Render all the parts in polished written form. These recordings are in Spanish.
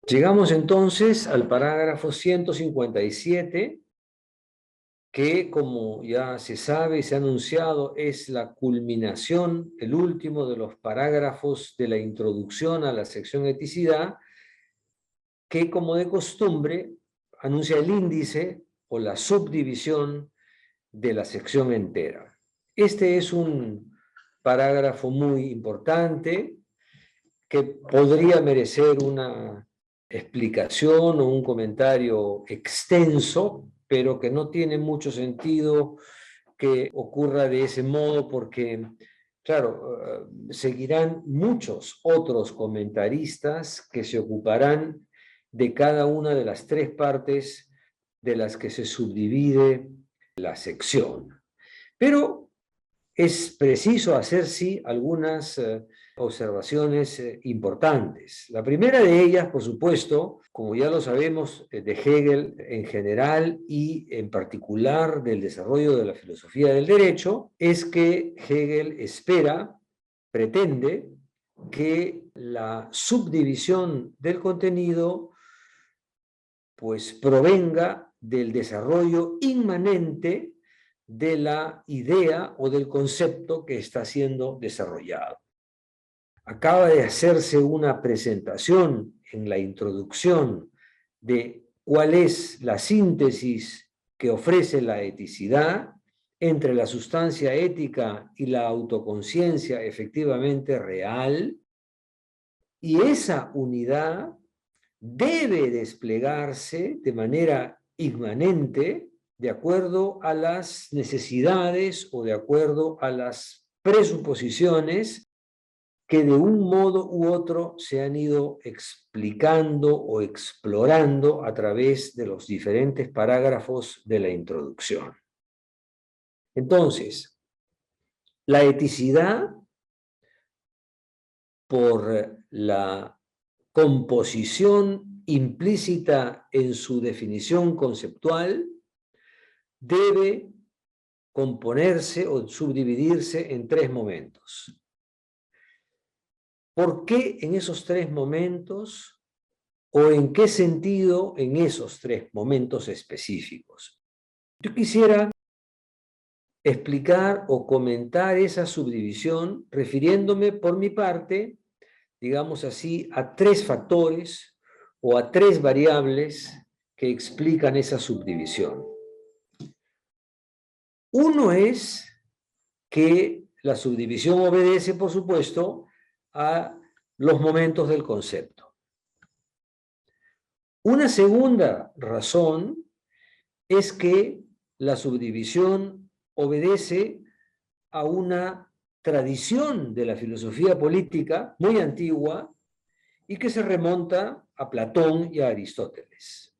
Llegamos entonces al parágrafo 157, que, como ya se sabe y se ha anunciado, es la culminación, el último de los parágrafos de la introducción a la sección eticidad, que, como de costumbre, anuncia el índice o la subdivisión de la sección entera. Este es un parágrafo muy importante que podría merecer una explicación o un comentario extenso, pero que no tiene mucho sentido que ocurra de ese modo porque, claro, seguirán muchos otros comentaristas que se ocuparán de cada una de las tres partes de las que se subdivide la sección. Pero es preciso hacer, sí, algunas observaciones importantes. La primera de ellas, por supuesto, como ya lo sabemos de Hegel en general y en particular del desarrollo de la filosofía del derecho, es que Hegel espera, pretende, que la subdivisión del contenido pues provenga del desarrollo inmanente de la idea o del concepto que está siendo desarrollado. Acaba de hacerse una presentación en la introducción de cuál es la síntesis que ofrece la eticidad entre la sustancia ética y la autoconciencia efectivamente real, y esa unidad debe desplegarse de manera inmanente de acuerdo a las necesidades o de acuerdo a las presuposiciones que de un modo u otro se han ido explicando o explorando a través de los diferentes parágrafos de la introducción. Entonces, la eticidad, por la composición implícita en su definición conceptual, debe componerse o subdividirse en tres momentos. ¿Por qué en esos tres momentos o en qué sentido en esos tres momentos específicos? Yo quisiera explicar o comentar esa subdivisión refiriéndome por mi parte, digamos así, a tres factores o a tres variables que explican esa subdivisión. Uno es que la subdivisión obedece, por supuesto, a los momentos del concepto. Una segunda razón es que la subdivisión obedece a una tradición de la filosofía política muy antigua y que se remonta a Platón y a Aristóteles.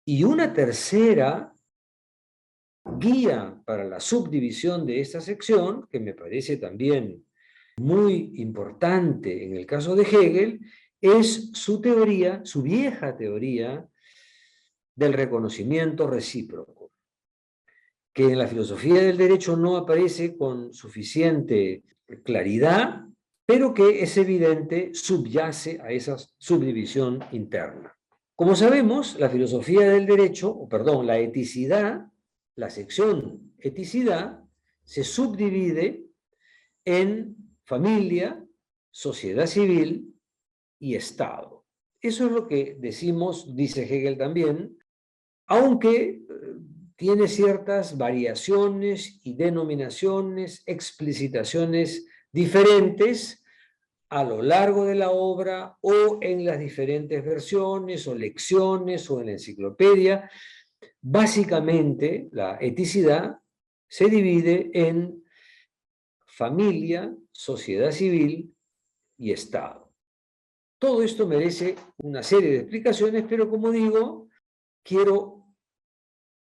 Y una tercera guía para la subdivisión de esta sección, que me parece también muy importante en el caso de Hegel, es su teoría, su vieja teoría del reconocimiento recíproco, que en la filosofía del derecho no aparece con suficiente claridad, pero que es evidente subyace a esa subdivisión interna. Como sabemos, la filosofía del derecho, o perdón, la eticidad, la sección eticidad, se subdivide en familia, sociedad civil y Estado. Eso es lo que decimos, dice Hegel también, aunque tiene ciertas variaciones y denominaciones, explicitaciones diferentes a lo largo de la obra o en las diferentes versiones o lecciones o en la enciclopedia. Básicamente, la eticidad se divide en familia, sociedad civil y Estado. Todo esto merece una serie de explicaciones, pero como digo, quiero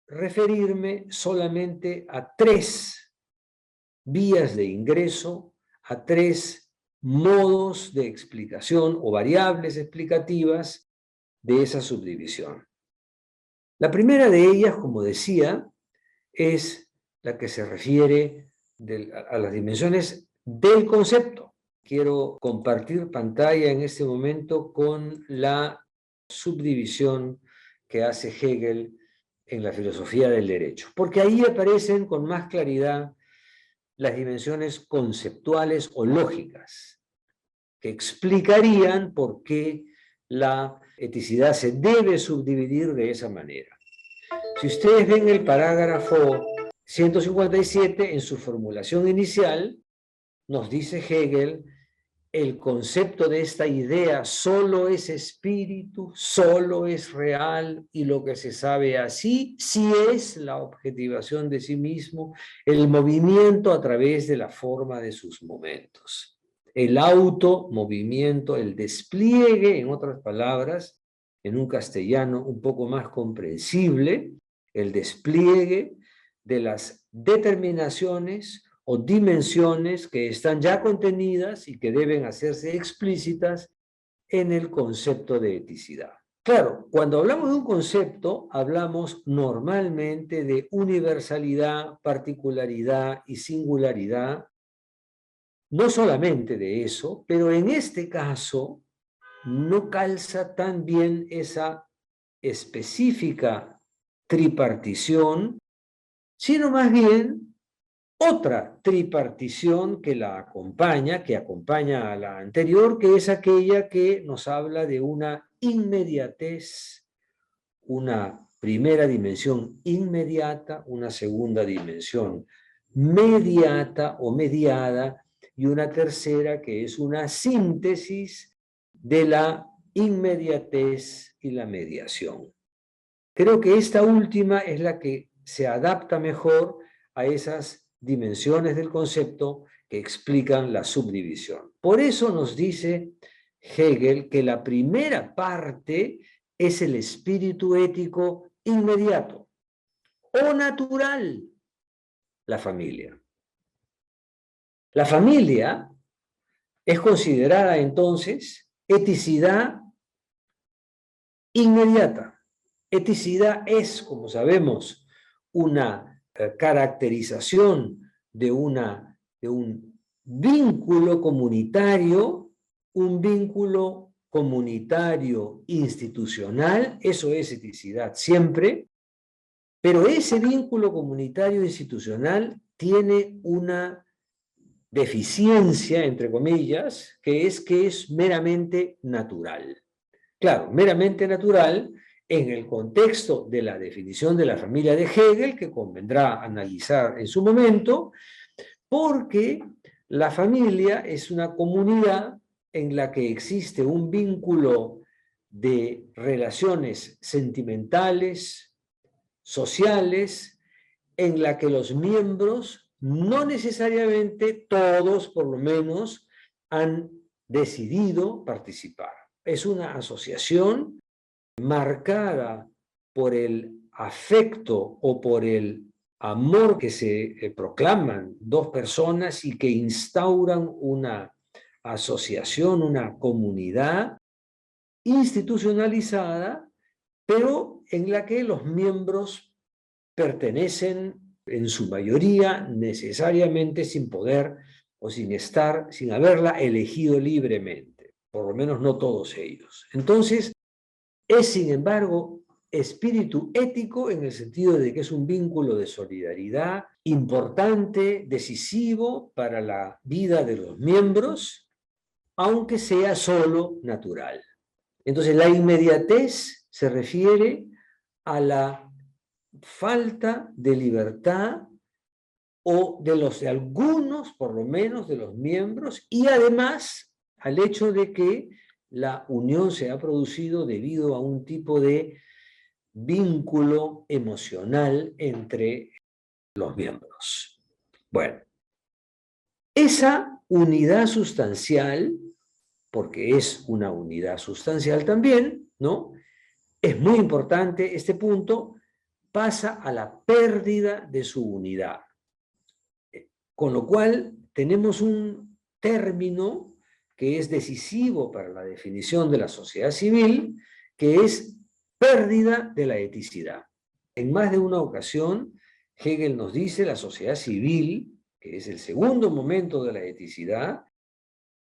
referirme solamente a tres vías de ingreso, a tres modos de explicación o variables explicativas de esa subdivisión. La primera de ellas, como decía, es la que se refiere a las dimensiones del concepto, quiero compartir pantalla en este momento con la subdivisión que hace Hegel en la filosofía del derecho, porque ahí aparecen con más claridad las dimensiones conceptuales o lógicas que explicarían por qué la eticidad se debe subdividir de esa manera. Si ustedes ven el parágrafo 157, en su formulación inicial, nos dice Hegel, el concepto de esta idea solo es espíritu, solo es real, y lo que se sabe así, sí es la objetivación de sí mismo, el movimiento a través de la forma de sus momentos. El automovimiento, el despliegue, en otras palabras, en un castellano un poco más comprensible, el despliegue de las determinaciones o dimensiones que están ya contenidas y que deben hacerse explícitas en el concepto de eticidad. Claro, cuando hablamos de un concepto, hablamos normalmente de universalidad, particularidad y singularidad, no solamente de eso, pero en este caso no calza tan bien esa específica tripartición, sino más bien otra tripartición que la acompaña, que acompaña a la anterior, que es aquella que nos habla de una inmediatez, una primera dimensión inmediata, una segunda dimensión mediata o mediada, y una tercera que es una síntesis de la inmediatez y la mediación. Creo que esta última es la que se adapta mejor a esas dimensiones del concepto que explican la subdivisión. Por eso nos dice Hegel que la primera parte es el espíritu ético inmediato o natural, la familia. La familia es considerada entonces eticidad inmediata. Eticidad es, como sabemos, una caracterización de un vínculo comunitario, un vínculo comunitario institucional, eso es eticidad siempre, pero ese vínculo comunitario institucional tiene una deficiencia, entre comillas, que es meramente natural. Claro, meramente natural en el contexto de la definición de la familia de Hegel, que convendrá analizar en su momento, porque la familia es una comunidad en la que existe un vínculo de relaciones sentimentales, sociales, en la que los miembros, no necesariamente todos por lo menos, han decidido participar. Es una asociación marcada por el afecto o por el amor que se proclaman dos personas y que instauran una asociación, una comunidad institucionalizada, pero en la que los miembros pertenecen en su mayoría necesariamente sin poder o sin haberla elegido libremente, por lo menos no todos ellos. Entonces, es sin embargo espíritu ético en el sentido de que es un vínculo de solidaridad importante, decisivo para la vida de los miembros, aunque sea solo natural. Entonces, la inmediatez se refiere a la falta de libertad o de algunos, por lo menos, de los miembros, y además al hecho de que la unión se ha producido debido a un tipo de vínculo emocional entre los miembros. Bueno, esa unidad sustancial, porque es una unidad sustancial también, ¿no? Es muy importante este punto, pasa a la pérdida de su unidad. Con lo cual tenemos un término que es decisivo para la definición de la sociedad civil, que es pérdida de la eticidad. En más de una ocasión, Hegel nos dice la sociedad civil, que es el segundo momento de la eticidad,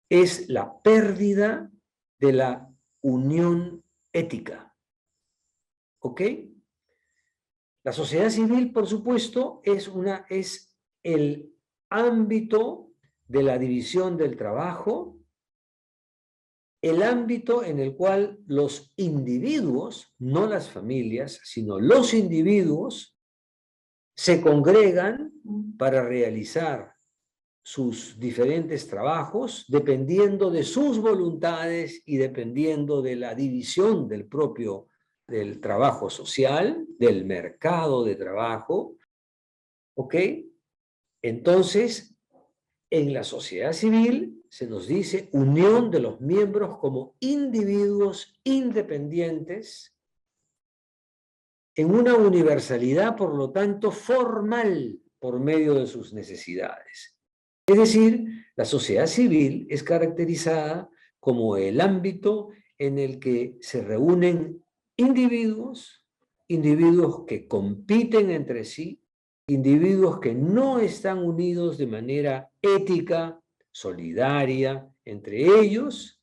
es la pérdida de la unión ética. ¿Ok? La sociedad civil, por supuesto, es el ámbito de la división del trabajo, el ámbito en el cual los individuos, no las familias, sino los individuos, se congregan para realizar sus diferentes trabajos dependiendo de sus voluntades y dependiendo de la división del trabajo social, del mercado de trabajo, ¿ok? Entonces, en la sociedad civil se nos dice unión de los miembros como individuos independientes en una universalidad, por lo tanto, formal por medio de sus necesidades. Es decir, la sociedad civil es caracterizada como el ámbito en el que se reúnen individuos que compiten entre sí, individuos que no están unidos de manera ética, solidaria entre ellos,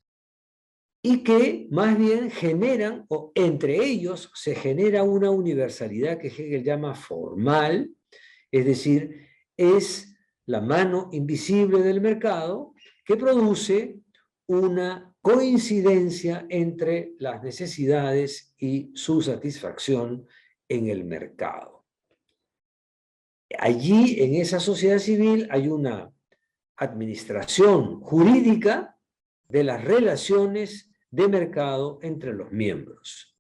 y que más bien generan, o entre ellos se genera una universalidad que Hegel llama formal, es decir, es la mano invisible del mercado que produce una coincidencia entre las necesidades y su satisfacción en el mercado. Allí, en esa sociedad civil, hay una administración jurídica de las relaciones de mercado entre los miembros.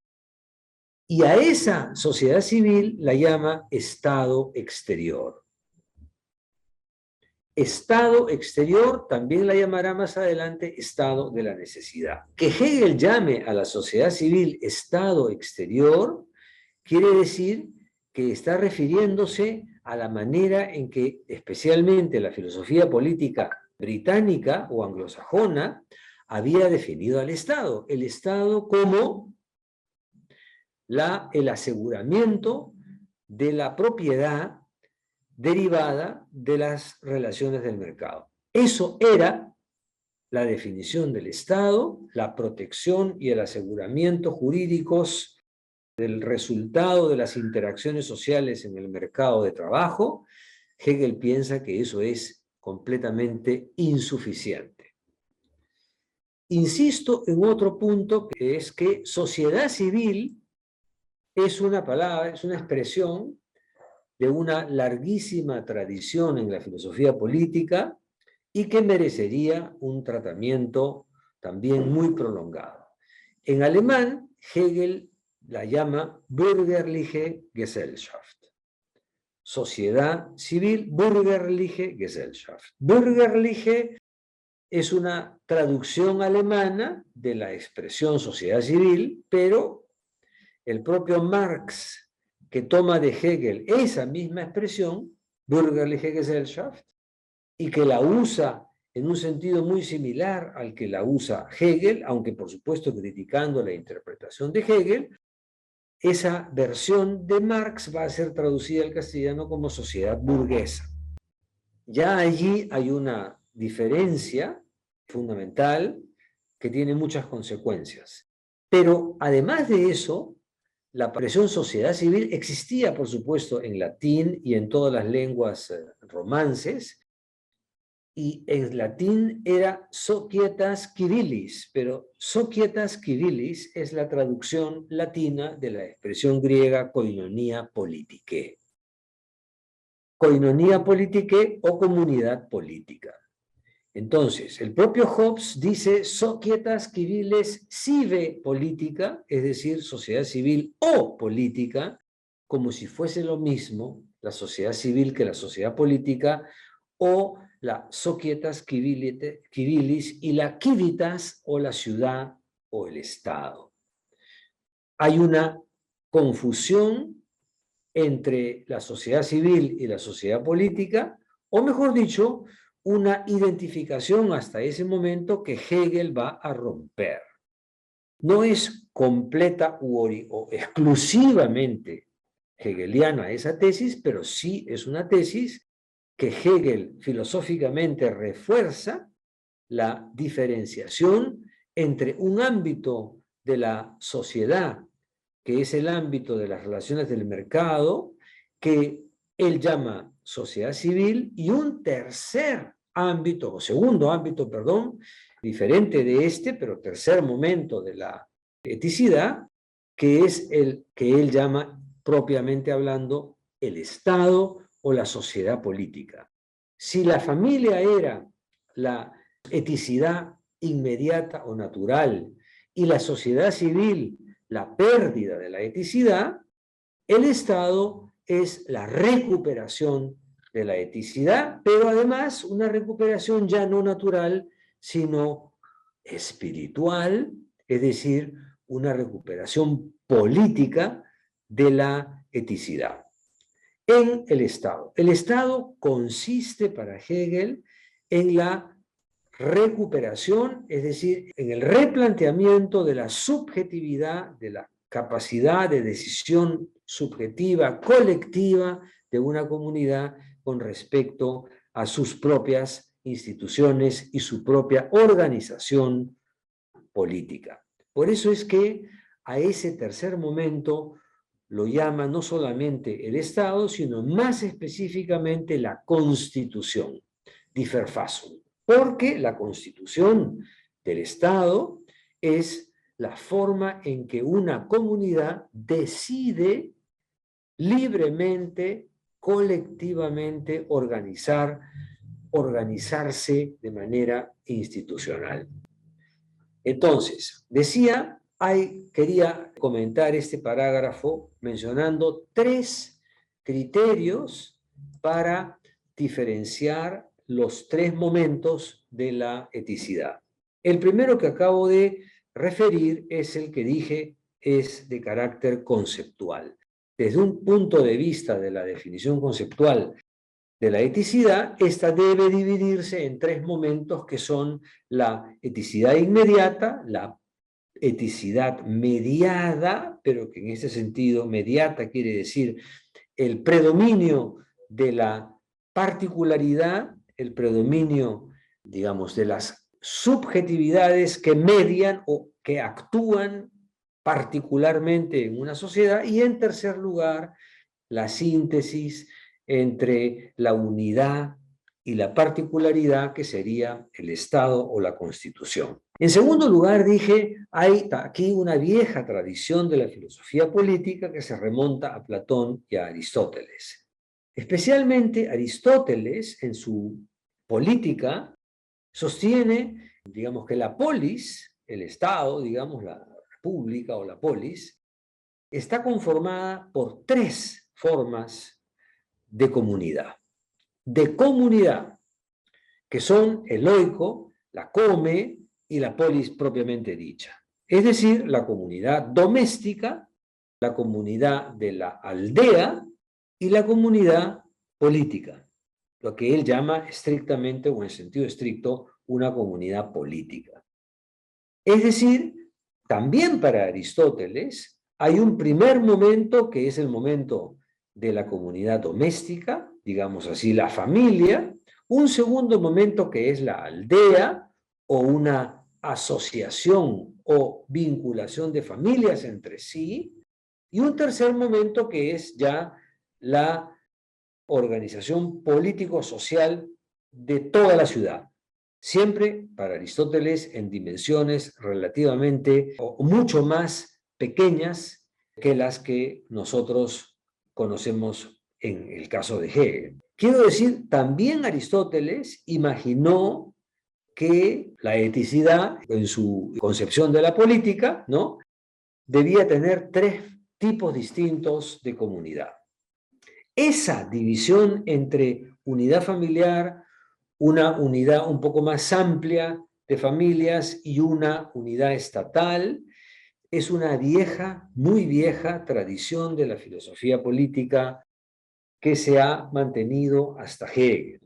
Y a esa sociedad civil la llama Estado exterior. Estado exterior también la llamará más adelante estado de la necesidad. Que Hegel llame a la sociedad civil estado exterior quiere decir que está refiriéndose a la manera en que especialmente la filosofía política británica o anglosajona había definido al Estado. El Estado como el aseguramiento de la propiedad derivada de las relaciones del mercado. Eso era la definición del Estado, la protección y el aseguramiento jurídicos del resultado de las interacciones sociales en el mercado de trabajo. Hegel piensa que eso es completamente insuficiente. Insisto en otro punto, que es que sociedad civil es una palabra, es una expresión de una larguísima tradición en la filosofía política y que merecería un tratamiento también muy prolongado. En alemán, Hegel la llama Bürgerliche Gesellschaft. Sociedad civil, Bürgerliche Gesellschaft. Bürgerliche es una traducción alemana de la expresión sociedad civil, pero el propio Marx, que toma de Hegel esa misma expresión, Bürgerliche Gesellschaft, y que la usa en un sentido muy similar al que la usa Hegel, aunque por supuesto criticando la interpretación de Hegel, esa versión de Marx va a ser traducida al castellano como sociedad burguesa. Ya allí hay una diferencia fundamental que tiene muchas consecuencias. Pero además de eso, la expresión sociedad civil existía, por supuesto, en latín y en todas las lenguas romances, y en latín era societas civilis, pero societas civilis es la traducción latina de la expresión griega koinonia politicae. Koinonia politicae o comunidad política. Entonces, el propio Hobbes dice societas civiles sive política, es decir, sociedad civil o política, como si fuese lo mismo la sociedad civil que la sociedad política, o la societas civilis y la civitas o la ciudad o el Estado. Hay una confusión entre la sociedad civil y la sociedad política, o mejor dicho, una identificación hasta ese momento que Hegel va a romper. No es completa o exclusivamente hegeliana esa tesis, pero sí es una tesis que Hegel filosóficamente refuerza la diferenciación entre un ámbito de la sociedad, que es el ámbito de las relaciones del mercado, que él llama sociedad civil, y un tercer ámbito, o segundo ámbito, perdón, diferente de este, pero tercer momento de la eticidad, que es el que él llama, propiamente hablando, el Estado o la sociedad política. Si la familia era la eticidad inmediata o natural y la sociedad civil la pérdida de la eticidad, el Estado es la recuperación de la eticidad, pero además una recuperación ya no natural, sino espiritual, es decir, una recuperación política de la eticidad. En el Estado. El Estado consiste para Hegel en la recuperación, es decir, en el replanteamiento de la subjetividad, de la capacidad de decisión subjetiva, colectiva de una comunidad con respecto a sus propias instituciones y su propia organización política. Por eso es que a ese tercer momento lo llama no solamente el Estado, sino más específicamente la Constitución, die Verfassung, porque la Constitución del Estado es la forma en que una comunidad decide libremente, colectivamente organizarse de manera institucional. Entonces, decía, quería comentar este parágrafo mencionando 3 criterios para diferenciar los 3 momentos de la eticidad. El primero que acabo de referir es el que dije es de carácter conceptual. Desde un punto de vista de la definición conceptual de la eticidad, esta debe dividirse en 3 momentos que son la eticidad inmediata, la eticidad mediada, pero que en este sentido mediata quiere decir el predominio de la particularidad, el predominio, digamos, de las subjetividades que median o que actúan particularmente en una sociedad, y en tercer lugar, la síntesis entre la unidad y la particularidad, que sería el Estado o la Constitución. En segundo lugar, dije, hay aquí una vieja tradición de la filosofía política que se remonta a Platón y a Aristóteles. Especialmente Aristóteles, en su política, sostiene, digamos, que la polis, el Estado, digamos, la república o la polis, está conformada por 3 formas de comunidad. De comunidad, que son el oiko, la come y la polis propiamente dicha. Es decir, la comunidad doméstica, la comunidad de la aldea y la comunidad política, lo que él llama estrictamente o en sentido estricto una comunidad política. Es decir, también para Aristóteles hay un primer momento que es el momento de la comunidad doméstica, digamos así, la familia, un segundo momento que es la aldea o una asociación o vinculación de familias entre sí, y un tercer momento que es ya la organización político-social de toda la ciudad. Siempre para Aristóteles en dimensiones relativamente o mucho más pequeñas que las que nosotros conocemos en el caso de Hegel. Quiero decir, también Aristóteles imaginó que la eticidad, en su concepción de la política, ¿no?, debía tener 3 tipos distintos de comunidad. Esa división entre unidad familiar, una unidad un poco más amplia de familias y una unidad estatal, es una vieja, muy vieja tradición de la filosofía política que se ha mantenido hasta Hegel.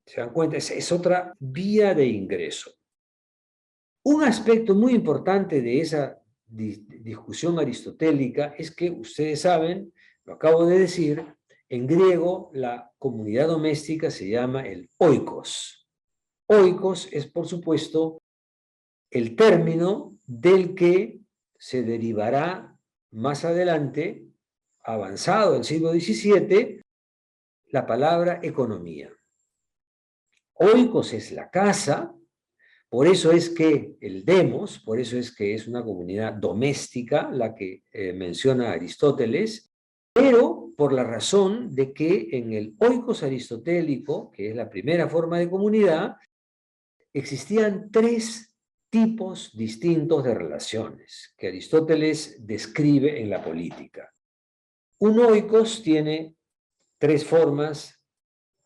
¿Se dan cuenta? Es otra vía de ingreso. Un aspecto muy importante de esa discusión aristotélica es que, ustedes saben, lo acabo de decir, en griego la comunidad doméstica se llama el oikos. Oikos es, por supuesto, el término del que se derivará más adelante, avanzado el siglo XVII, la palabra economía. Oikos es la casa, por eso es que el demos, por eso es que es una comunidad doméstica, la que menciona Aristóteles, pero por la razón de que en el oikos aristotélico, que es la primera forma de comunidad, existían tres tipos distintos de relaciones que Aristóteles describe en la política. Un oikos tiene tres formas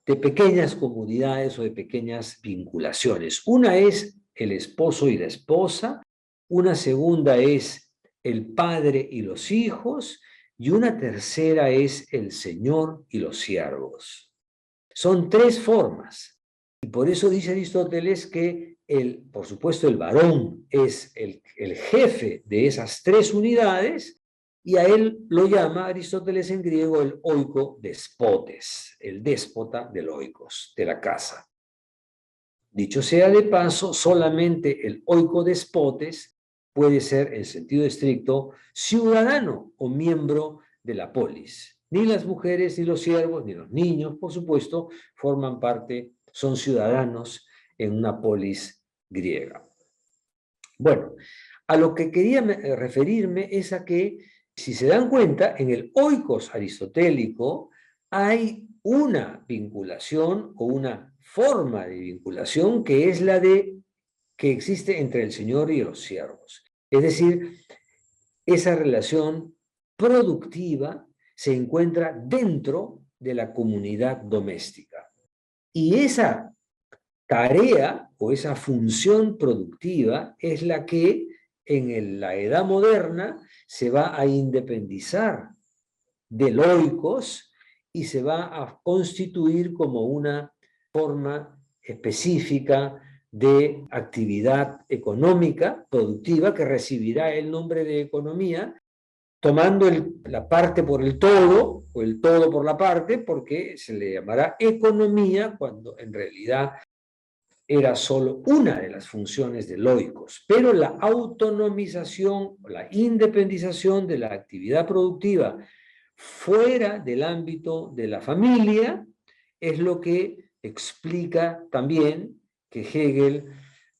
de pequeñas comunidades o de pequeñas vinculaciones. Una es el esposo y la esposa, una segunda es el padre y los hijos, y una tercera es el señor y los siervos. Son tres formas. Y por eso dice Aristóteles que, por supuesto, el varón es el jefe de esas tres unidades, y a él lo llama Aristóteles en griego el oiko despotes, el déspota del oikos, de la casa. Dicho sea de paso, solamente el oiko despotes puede ser, en sentido estricto, ciudadano o miembro de la polis. Ni las mujeres, ni los siervos, ni los niños, por supuesto, forman parte, son ciudadanos en una polis griega. Bueno, a lo que quería referirme es a que, si se dan cuenta, en el oikos aristotélico hay una vinculación o una forma de vinculación que es la que existe entre el señor y los siervos. Es decir, esa relación productiva se encuentra dentro de la comunidad doméstica. Y esa tarea o esa función productiva es la que en la edad moderna se va a independizar del oikos y se va a constituir como una forma específica de actividad económica productiva que recibirá el nombre de economía, tomando la parte por el todo o el todo por la parte, porque se le llamará economía cuando en realidad era solo una de las funciones del oikos, pero la autonomización, la independización de la actividad productiva fuera del ámbito de la familia es lo que explica también que Hegel,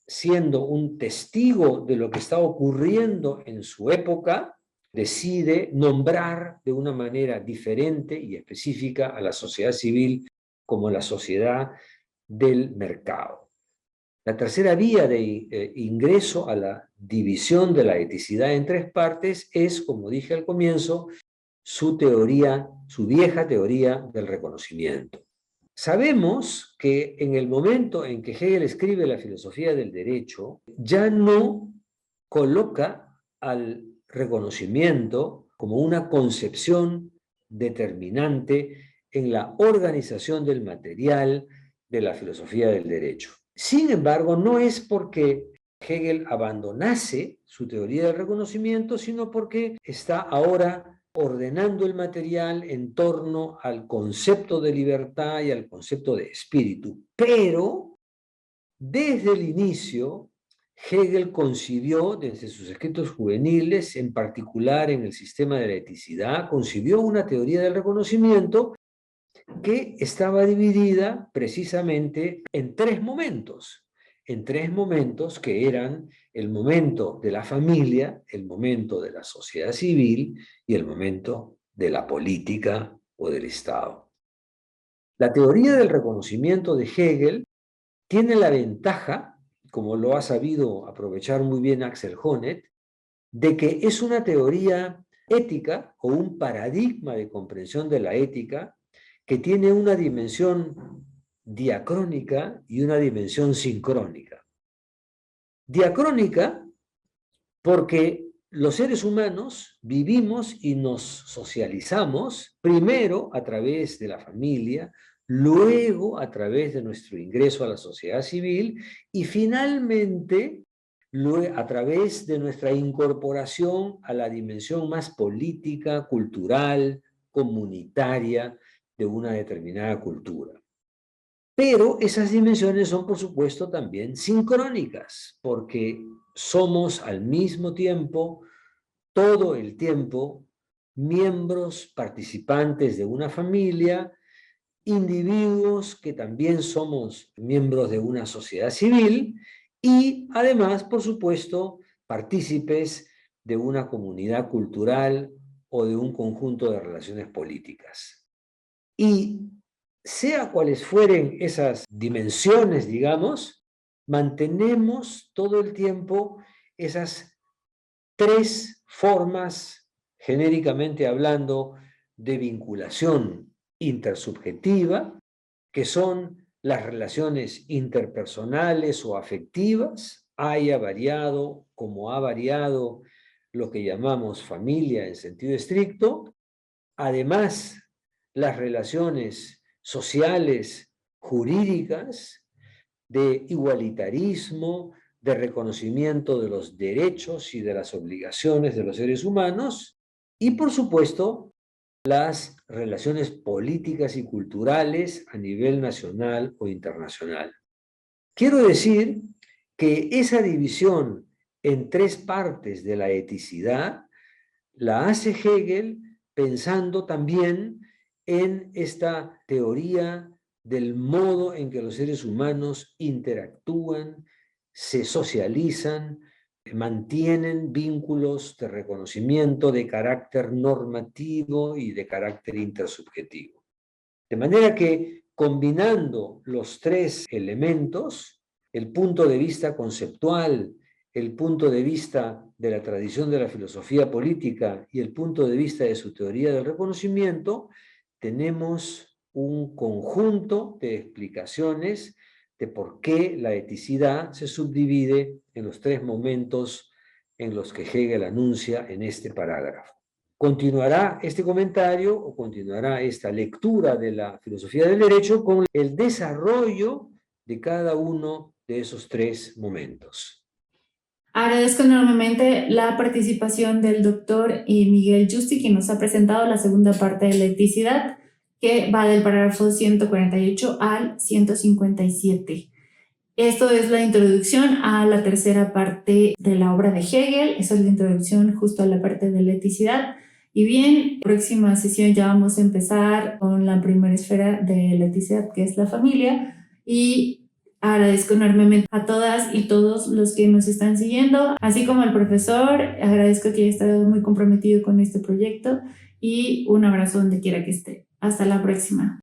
siendo un testigo de lo que está ocurriendo en su época, decide nombrar de una manera diferente y específica a la sociedad civil como la sociedad del mercado. La tercera vía de ingreso a la división de la eticidad en tres partes es, como dije al comienzo, su teoría, su vieja teoría del reconocimiento. Sabemos que en el momento en que Hegel escribe la filosofía del derecho, ya no coloca al reconocimiento como una concepción determinante en la organización del material de la filosofía del derecho. Sin embargo, no es porque Hegel abandonase su teoría del reconocimiento, sino porque está ahora ordenando el material en torno al concepto de libertad y al concepto de espíritu. Pero desde el inicio, Hegel concibió, desde sus escritos juveniles, en particular en el sistema de la eticidad, concibió una teoría del reconocimiento que estaba dividida precisamente en tres momentos que eran el momento de la familia, el momento de la sociedad civil y el momento de la política o del Estado. La teoría del reconocimiento de Hegel tiene la ventaja, como lo ha sabido aprovechar muy bien Axel Honneth, de que es una teoría ética o un paradigma de comprensión de la ética que tiene una dimensión diacrónica y una dimensión sincrónica. Diacrónica porque los seres humanos vivimos y nos socializamos primero a través de la familia, luego a través de nuestro ingreso a la sociedad civil y finalmente a través de nuestra incorporación a la dimensión más política, cultural, comunitaria de una determinada cultura. Pero esas dimensiones son, por supuesto, también sincrónicas, porque somos al mismo tiempo, todo el tiempo, miembros participantes de una familia, individuos que también somos miembros de una sociedad civil y además, por supuesto, partícipes de una comunidad cultural o de un conjunto de relaciones políticas. Y sea cuales fueren esas dimensiones, digamos, mantenemos todo el tiempo esas tres formas, genéricamente hablando, de vinculación intersubjetiva, que son las relaciones interpersonales o afectivas, haya variado como ha variado lo que llamamos familia en sentido estricto. Además, las relaciones sociales, jurídicas, de igualitarismo, de reconocimiento de los derechos y de las obligaciones de los seres humanos, y por supuesto, las relaciones políticas y culturales a nivel nacional o internacional. Quiero decir que esa división en tres partes de la eticidad la hace Hegel pensando también en esta teoría del modo en que los seres humanos interactúan, se socializan, mantienen vínculos de reconocimiento de carácter normativo y de carácter intersubjetivo. De manera que combinando los tres elementos, el punto de vista conceptual, el punto de vista de la tradición de la filosofía política y el punto de vista de su teoría del reconocimiento, tenemos un conjunto de explicaciones de por qué la eticidad se subdivide en los tres momentos en los que Hegel anuncia en este parágrafo. Continuará este comentario o continuará esta lectura de la filosofía del derecho con el desarrollo de cada uno de esos tres momentos. Agradezco enormemente la participación del doctor Miguel Yusti, quien nos ha presentado la segunda parte de la eticidad, que va del parágrafo 148 al 157. Esto es la introducción a la tercera parte de la obra de Hegel. Esa es la introducción justo a la parte de la eticidad. Y bien, próxima sesión ya vamos a empezar con la primera esfera de la eticidad, que es la familia. Y agradezco enormemente a todas y todos los que nos están siguiendo, así como al profesor. Agradezco que haya estado muy comprometido con este proyecto y un abrazo donde quiera que esté. Hasta la próxima.